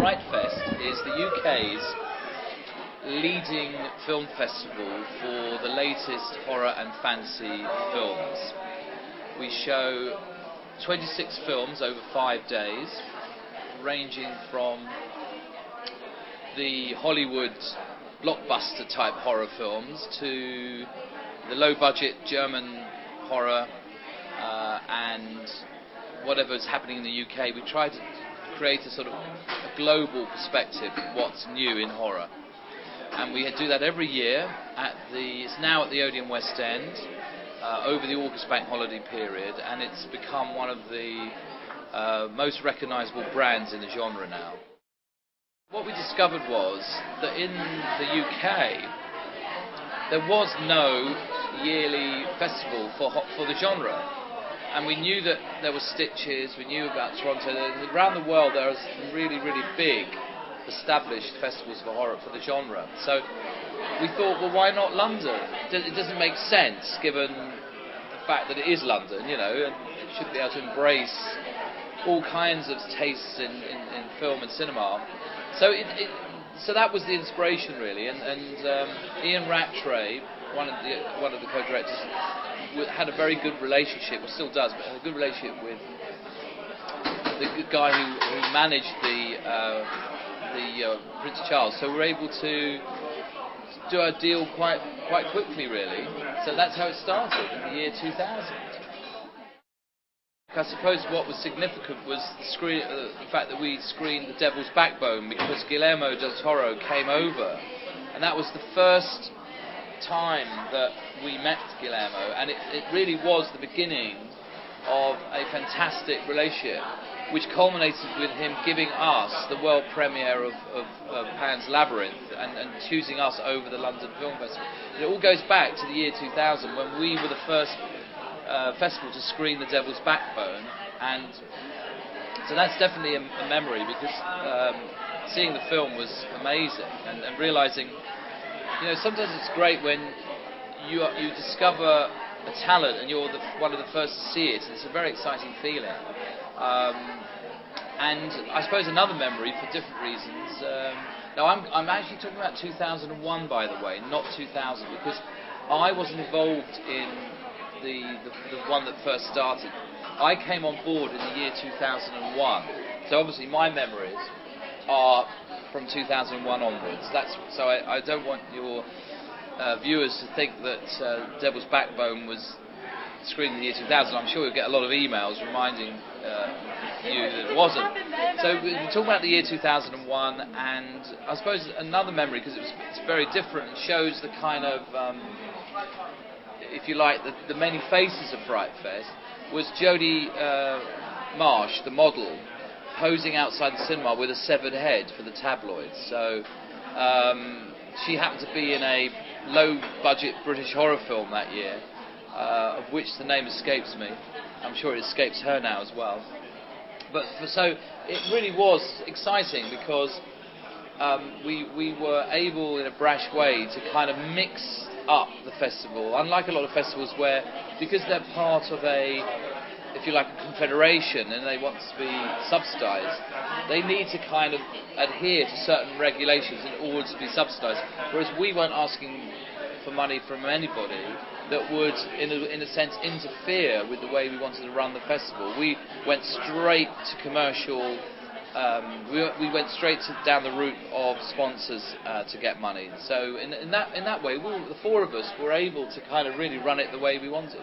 Fright Fest is the UK's leading film festival for the latest horror and fantasy films. We show 26 films over 5 days, ranging from the Hollywood blockbuster type horror films to the low budget German horror and whatever's happening in the UK. We try to create a sort of a global perspective of what's new in horror, and we do that every year it's now at the Odeon West End over the August bank holiday period, and it's become one of the most recognisable brands in the genre now. What we discovered was that in the UK there was no yearly festival for the genre. And we knew that there were Stitches, we knew about Toronto. Around the world there are some really, really big established festivals for horror, for the genre. So we thought, well, why not London? It doesn't make sense given the fact that it is London, you know, and it should be able to embrace all kinds of tastes in film and cinema. So that was the inspiration, really. And Ian Rattray, one of the co-directors, had a very good relationship, or still does, but had a good relationship with the guy who managed the Prince Charles. So we were able to do our deal quite quickly, really. So that's how it started in the year 2000. I suppose what was significant was the fact that we screened The Devil's Backbone, because Guillermo del Toro came over, and that was the first time that we met Guillermo, and it really was the beginning of a fantastic relationship, which culminated with him giving us the world premiere of Pan's Labyrinth and choosing us over the London Film Festival. And it all goes back to the year 2000, when we were the first festival to screen The Devil's Backbone, and so that's definitely a memory, because seeing the film was amazing, and realising, you know, sometimes it's great when you discover a talent and you're one of the first to see it. It's a very exciting feeling. And I suppose another memory, for different reasons. Now I'm actually talking about 2001, by the way, not 2000, because I wasn't involved in the one that first started. I came on board in the year 2001. So obviously my memories are from 2001 onwards. So I don't want your viewers to think that Devil's Backbone was screened in the year 2000. I'm sure you'll get a lot of emails reminding you that it wasn't. So we're talking about the year 2001, and I suppose another memory, because it's very different, it shows the kind of, if you like, the many faces of Fright Fest, was Jodie Marsh, the model, posing outside the cinema with a severed head for the tabloids. So she happened to be in a low-budget British horror film that year, of which the name escapes me. I'm sure it escapes her now as well. But so it really was exciting, because we were able, in a brash way, to kind of mix up the festival. Unlike a lot of festivals where, because they're part of a, if you like, a confederation, and they want to be subsidised, they need to kind of adhere to certain regulations in order to be subsidised. Whereas we weren't asking for money from anybody that would, in a sense, interfere with the way we wanted to run the festival. We went straight to commercial. We went straight down the route of sponsors to get money. So in that way, the four of us were able to kind of really run it the way we wanted.